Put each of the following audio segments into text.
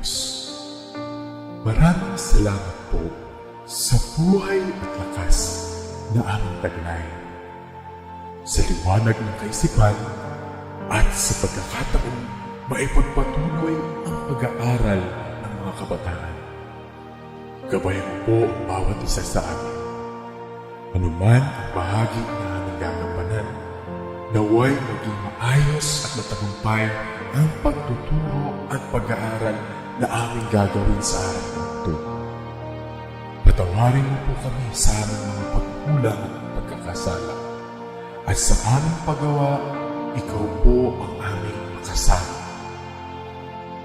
Diyos. Maraming salamat po sa buhay at lakas na aming taglay, sa liwanag ng kaisipan at sa pagkakataong maipagpatuloy ang pag-aaral ng mga kabataan. Gabayan mo po ang bawat isa sa amin. Anuman ang bahagi na aming gagampanan, naway maging maayos at matagumpay ang pagtuturo at pag-aaral na aming gagawin sa araw na ito. Patawarin mo po kami sa aming mga pagkulang at pagkakasala. At sa aming paggawa, ikaw po ang aming makasama.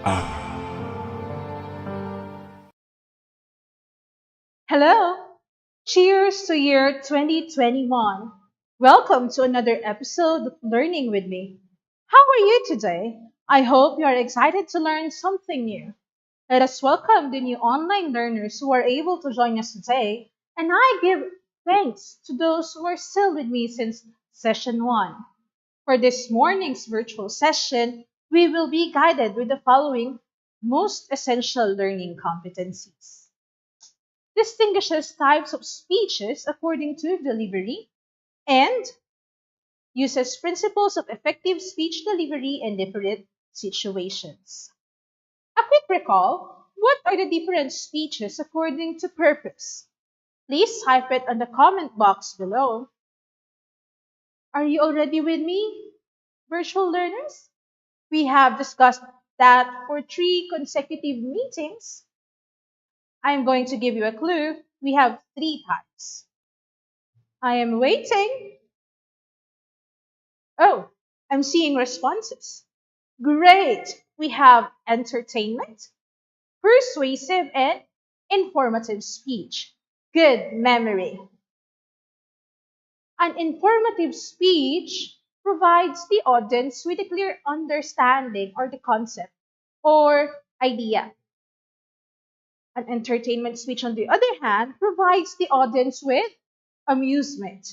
Amen. Hello! Cheers to year 2021. Welcome to another episode of Learning with Me. How are you today? I hope you are excited to learn something new. Let us welcome the new online learners who are able to join us today, and I give thanks to those who are still with me since session 1. For this morning's virtual session, we will be guided with the following most essential learning competencies. Distinguishes types of speeches according to delivery, and uses principles of effective speech delivery in different situations. A quick recall, what are the different speeches according to purpose? Please type it on the comment box below. Are you already with me, virtual learners? We have discussed that for 3 consecutive meetings. I'm going to give you a clue. We have 3 types. I am waiting. Oh, I'm seeing responses. Great! We have entertainment, persuasive, and informative speech. Good memory. An informative speech provides the audience with a clear understanding or the concept or idea. An entertainment speech, on the other hand, provides the audience with amusement.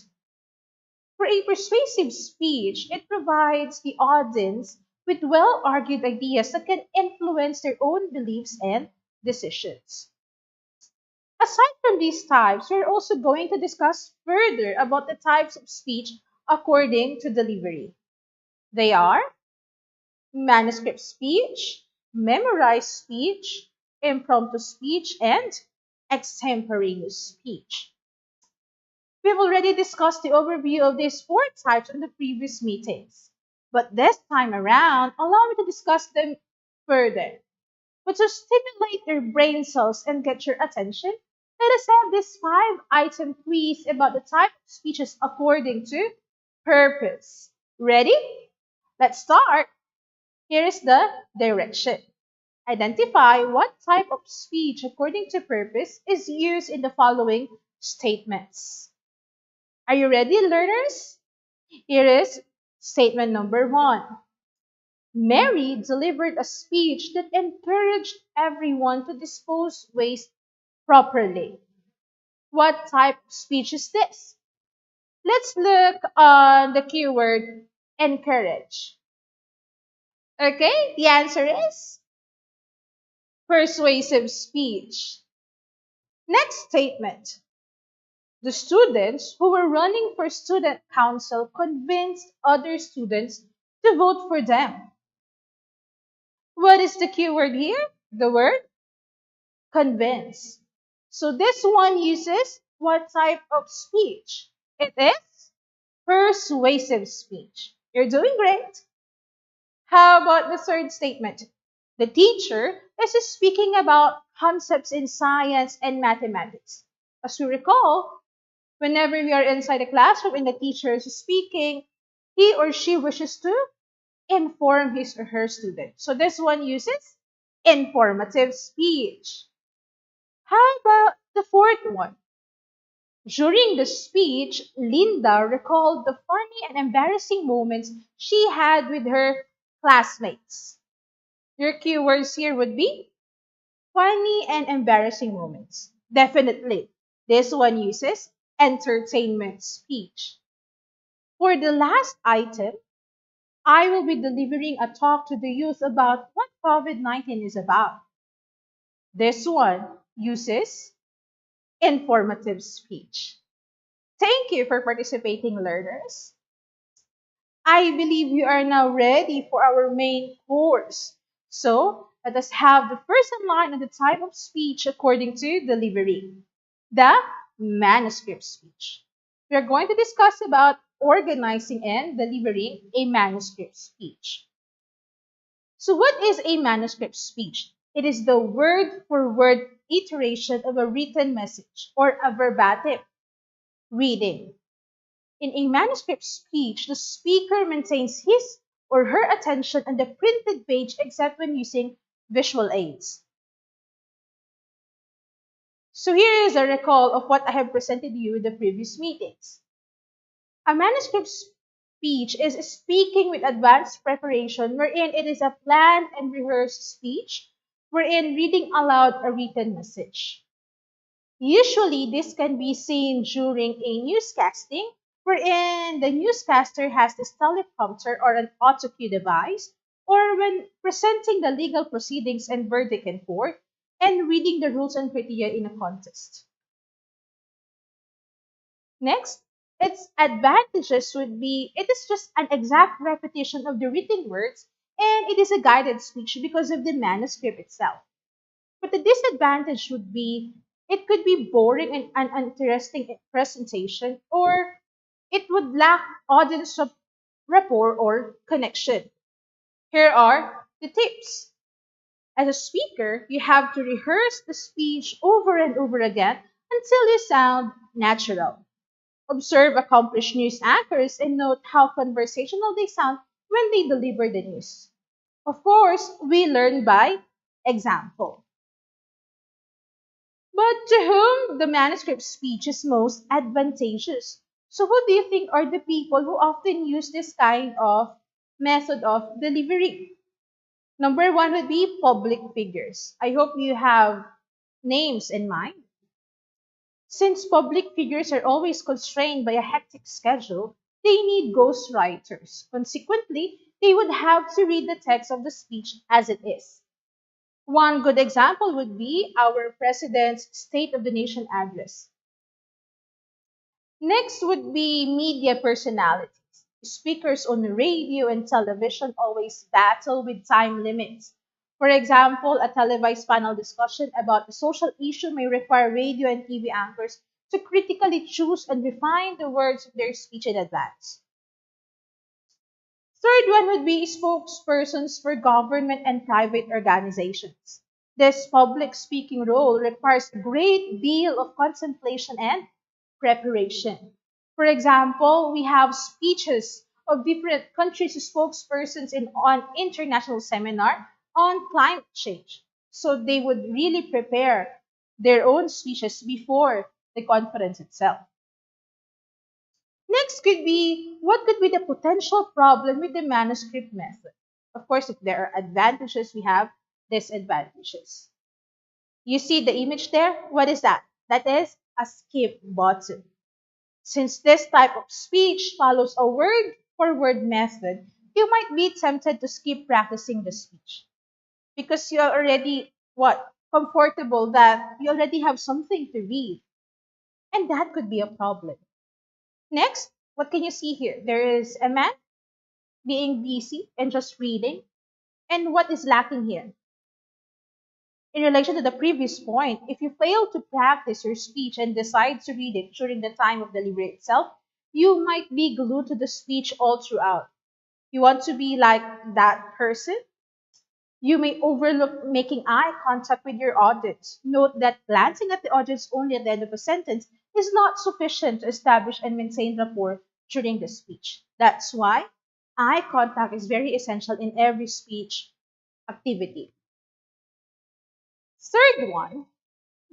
For a persuasive speech, it provides the audience with well-argued ideas that can influence their own beliefs and decisions. Aside from these types, we're also going to discuss further about the types of speech according to delivery. They are manuscript speech, memorized speech, impromptu speech, and extemporaneous speech. We've already discussed the overview of these 4 types in the previous meetings, but this time around, allow me to discuss them further. But to stimulate your brain cells and get your attention, let us have this 5-item quiz about the type of speeches according to purpose. Ready? Let's start. Here is the direction. Identify what type of speech according to purpose is used in the following statements. Are you ready, learners? Here is statement number 1. Mary delivered a speech that encouraged everyone to dispose waste properly. What type of speech is this? Let's look on the keyword encourage. Okay, the answer is persuasive speech. Next statement. The students who were running for student council convinced other students to vote for them. What is the keyword here? The word convince. So this one uses what type of speech? It is persuasive speech. You're doing great. How about the third statement? The teacher is speaking about concepts in science and mathematics. As we recall, whenever we are inside a classroom and the teacher is speaking, he or she wishes to inform his or her student. So this one uses informative speech. How about the fourth one? During the speech, Linda recalled the funny and embarrassing moments she had with her classmates. Your keywords here would be funny and embarrassing moments. Definitely. This one uses entertainment speech. For the last item, I will be delivering a talk to the youth about what COVID-19 is about. This one uses informative speech. Thank you for participating, learners. I believe you are now ready for our main course. So, let us have the first in line on the type of speech according to delivery, the manuscript speech. We are going to discuss about organizing and delivering a manuscript speech. So, what is a manuscript speech? It is the word for word iteration of a written message or a verbatim reading. In a manuscript speech, the speaker maintains his or her attention on the printed page except when using visual aids. So here is a recall of what I have presented you in the previous meetings. A manuscript speech is speaking with advanced preparation wherein it is a planned and rehearsed speech wherein reading aloud a written message. Usually, this can be seen during a newscasting, wherein the newscaster has this teleprompter or an auto cue device, or when presenting the legal proceedings and verdict in court, and reading the rules and criteria in a contest. Next, its advantages would be it is just an exact repetition of the written words, and it is a guided speech because of the manuscript itself. But the disadvantage would be it could be boring and uninteresting presentation, or it would lack audience rapport or connection. Here are the tips. As a speaker, you have to rehearse the speech over and over again until you sound natural. Observe accomplished news anchors and note how conversational they sound when they deliver the news. Of course, we learn by example. But to whom the manuscript speech is most advantageous? So, who do you think are the people who often use this kind of method of delivery? Number one would be public figures. I hope you have names in mind. Since public figures are always constrained by a hectic schedule, they need ghostwriters. Consequently, they would have to read the text of the speech as it is. One good example would be our President's State of the Nation address. Next would be media personalities. Speakers on radio and television always battle with time limits. For example, a televised panel discussion about a social issue may require radio and TV anchors to critically choose and refine the words of their speech in advance. Third one would be spokespersons for government and private organizations. This public speaking role requires a great deal of contemplation and preparation. For example, we have speeches of different countries' spokespersons in on international seminar on climate change. So they would really prepare their own speeches before the conference itself. Next could be what could be the potential problem with the manuscript method. Of course, if there are advantages, we have disadvantages. You see the image there? What is that? That is a skip button. Since this type of speech follows a word for word method, you might be tempted to skip practicing the speech because you are already comfortable that you already have something to read, and that could be a problem. Next, what can you see here? There is a man being busy and just reading. And what is lacking here? In relation to the previous point, if you fail to practice your speech and decide to read it during the time of delivery itself, you might be glued to the speech all throughout. You want to be like that person? You may overlook making eye contact with your audience. Note that glancing at the audience only at the end of a sentence is not sufficient to establish and maintain rapport during the speech. That's why eye contact is very essential in every speech activity. Third one,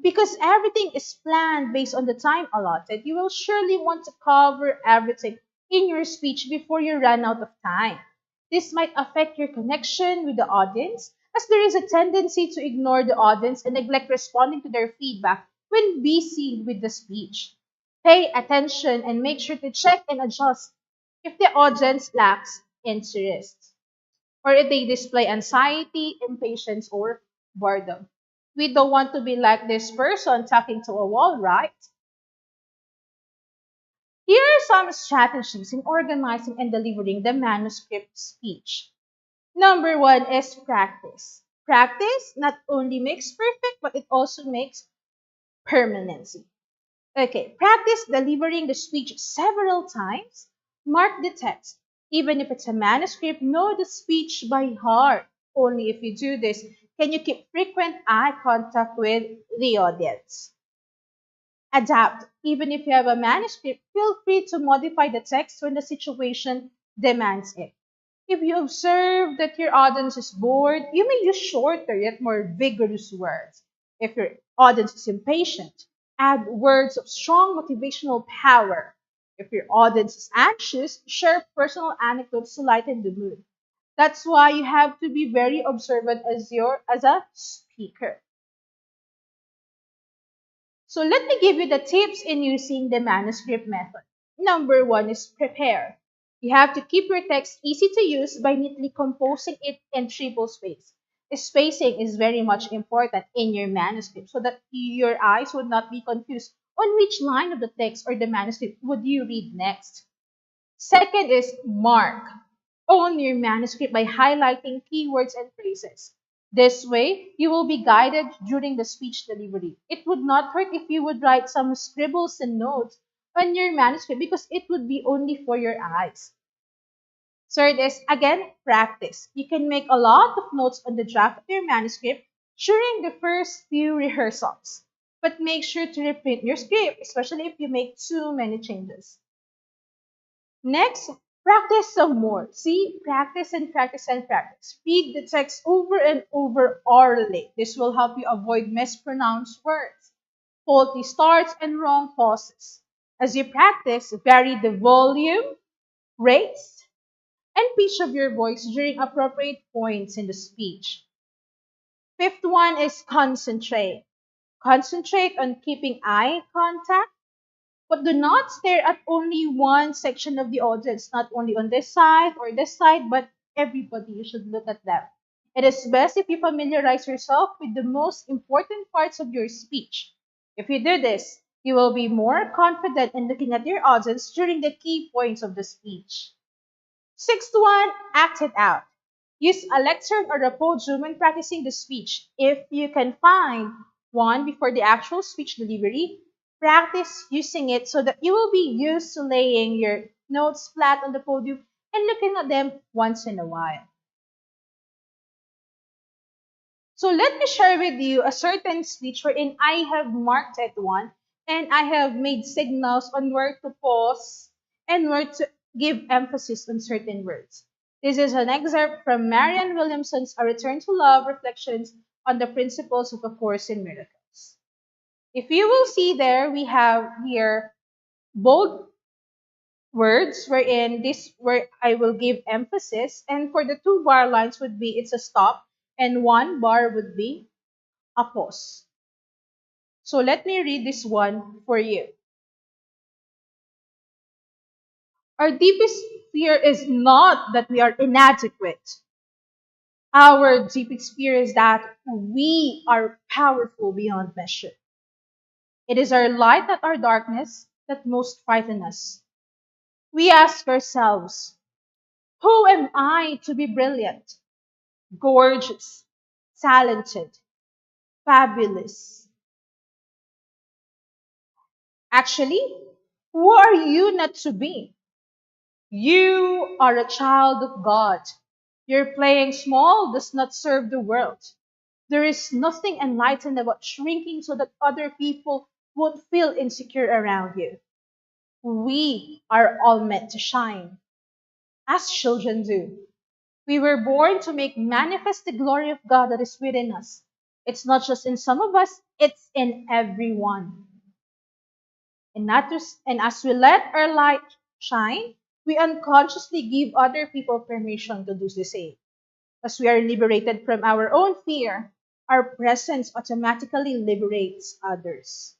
because everything is planned based on the time allotted, you will surely want to cover everything in your speech before you run out of time. This might affect your connection with the audience, as there is a tendency to ignore the audience and neglect responding to their feedback when busy with the speech. Pay attention and make sure to check and adjust if the audience lacks interest, or if they display anxiety, impatience, or boredom. We don't want to be like this person talking to a wall, right? Here are some strategies in organizing and delivering the manuscript speech. Number one is practice. Practice not only makes perfect, but it also makes permanency. Okay, practice delivering the speech several times. Mark the text. Even if it's a manuscript, know the speech by heart. Only if you do this can you keep frequent eye contact with the audience. Adapt. Even if you have a manuscript, feel free to modify the text when the situation demands it. If you observe that your audience is bored, you may use shorter yet more vigorous words. If your audience is impatient, add words of strong motivational power. If your audience is anxious, share personal anecdotes to lighten the mood. That's why you have to be very observant as a speaker. So let me give you the tips in using the manuscript method. Number one is prepare. You have to keep your text easy to use by neatly composing it in triple space. Spacing is very much important in your manuscript so that your eyes would not be confused on which line of the text or the manuscript would you read next. Second is mark. Own your manuscript by highlighting keywords and phrases. This way, you will be guided during the speech delivery. It would not hurt if you would write some scribbles and notes on your manuscript because it would be only for your eyes. Third is, again, practice. You can make a lot of notes on the draft of your manuscript during the first few rehearsals. But make sure to reprint your script, especially if you make too many changes. Next, practice some more. See, practice and practice and practice. Read the text over and over orally. This will help you avoid mispronounced words, faulty starts, and wrong pauses. As you practice, vary the volume, rates, and pitch of your voice during appropriate points in the speech. Fifth one is concentrate. Concentrate on keeping eye contact, but do not stare at only one section of the audience, not only on this side, but everybody. You should look at them. It is best if you familiarize yourself with the most important parts of your speech. If you do this, you will be more confident in looking at your audience during the key points of the speech. Sixth one, act it out. Use a lectern or a podium when practicing the speech. If you can find one before the actual speech delivery, practice using it so that you will be used to laying your notes flat on the podium and looking at them once in a while. So let me share with you a certain speech wherein I have marked it one and I have made signals on where to pause and where to give emphasis on certain words. This is an excerpt from Marianne Williamson's A Return to Love Reflections on the Principles of a Course in Miracles. If you will see there, we have here bold words wherein this where I will give emphasis, and for the two bar lines would be it's a stop and one bar would be a pause. So let me read this one for you. Our deepest fear is not that we are inadequate. Our deepest fear is that we are powerful beyond measure. It is our light, not our darkness, that most frighten us. We ask ourselves, who am I to be brilliant, gorgeous, talented, fabulous? Actually, who are you not to be? You are a child of God. Your playing small does not serve the world. There is nothing enlightened about shrinking so that other people won't feel insecure around you. We are all meant to shine, as children do. We were born to make manifest the glory of God that is within us. It's not just in some of us, it's in everyone. And as we let our light shine, we unconsciously give other people permission to do the same. As we are liberated from our own fear, our presence automatically liberates others.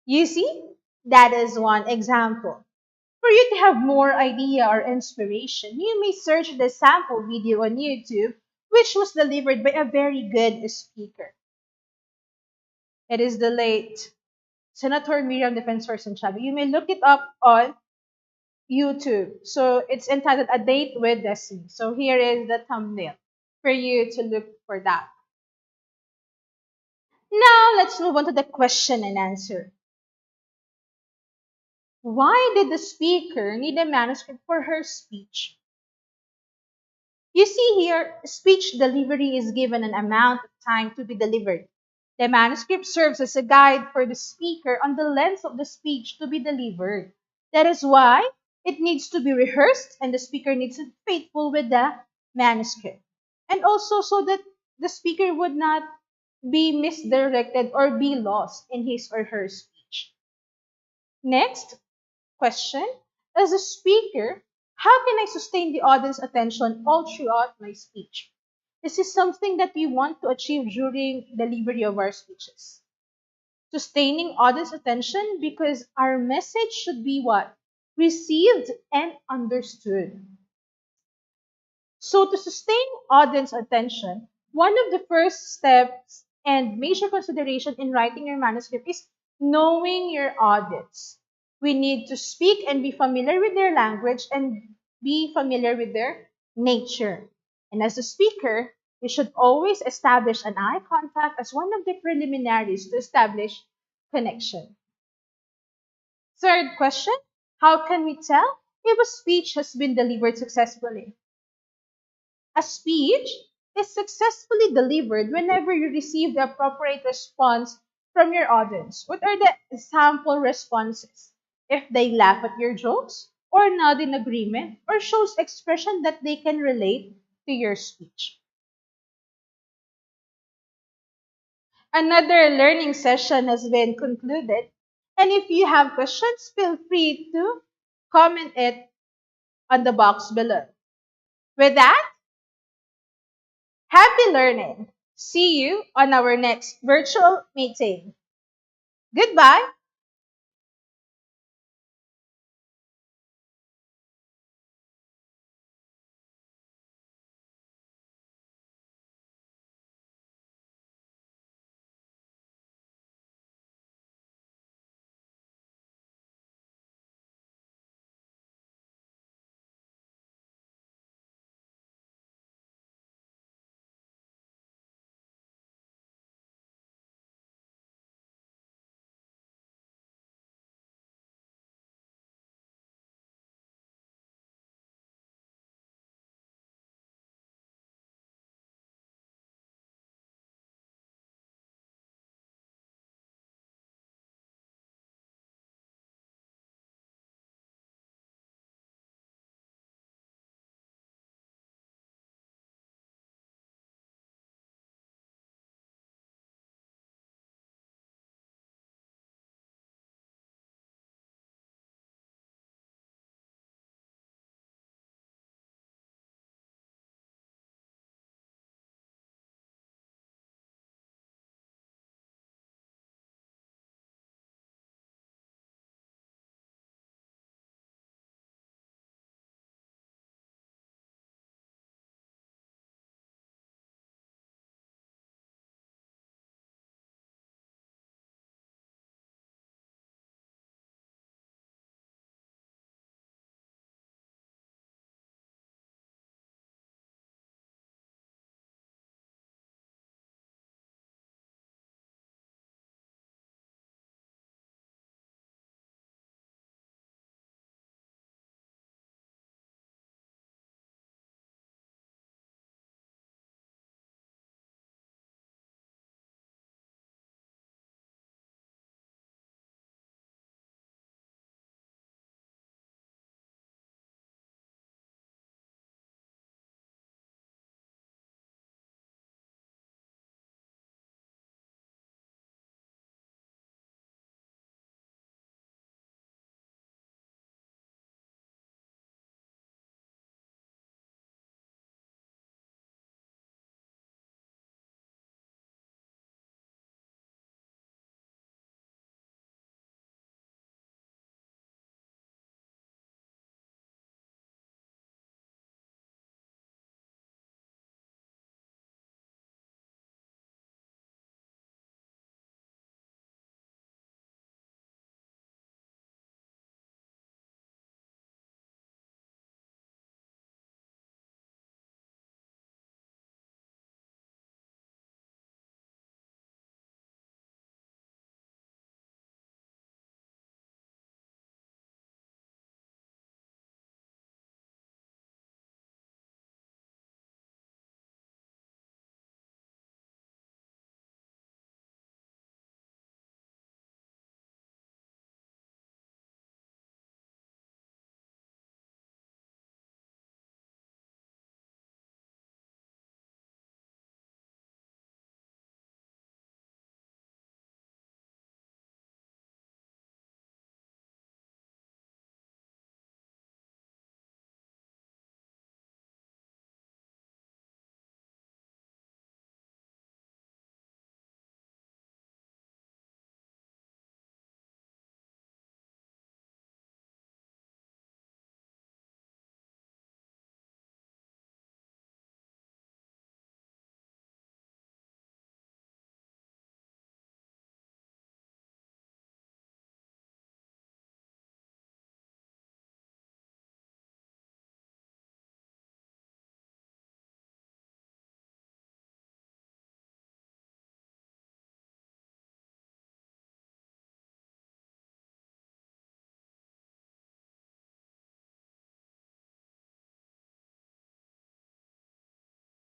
You see, that is one example. For you to have more idea or inspiration, you may search the sample video on YouTube which was delivered by a very good speaker. It is the late Senator Miriam Defensor Santiago. You may look it up on YouTube. So it's entitled A Date with Destiny. So here is the thumbnail for you to look for that. Now let's move on to the question and answer. Why did the speaker need a manuscript for her speech? You see here, speech delivery is given an amount of time to be delivered. The manuscript serves as a guide for the speaker on the length of the speech to be delivered. That is why it needs to be rehearsed and the speaker needs to be faithful with the manuscript. And also so that the speaker would not be misdirected or be lost in his or her speech. Next question. As a speaker, how can I sustain the audience attention all throughout my speech? This is something that we want to achieve during delivery of our speeches. Sustaining audience attention because our message should be what? Received and understood. So to sustain audience attention, one of the first steps and major consideration in writing your manuscript is knowing your audience. We need to speak and be familiar with their language and be familiar with their nature. And as a speaker, you should always establish an eye contact as one of the preliminaries to establish connection. Third question, how can we tell if a speech has been delivered successfully? A speech is successfully delivered whenever you receive the appropriate response from your audience. What are the sample responses? If they laugh at your jokes, or nod in agreement, or shows expression that they can relate to your speech. Another learning session has been concluded, and if you have questions, feel free to comment it on the box below. With that, happy learning! See you on our next virtual meeting. Goodbye!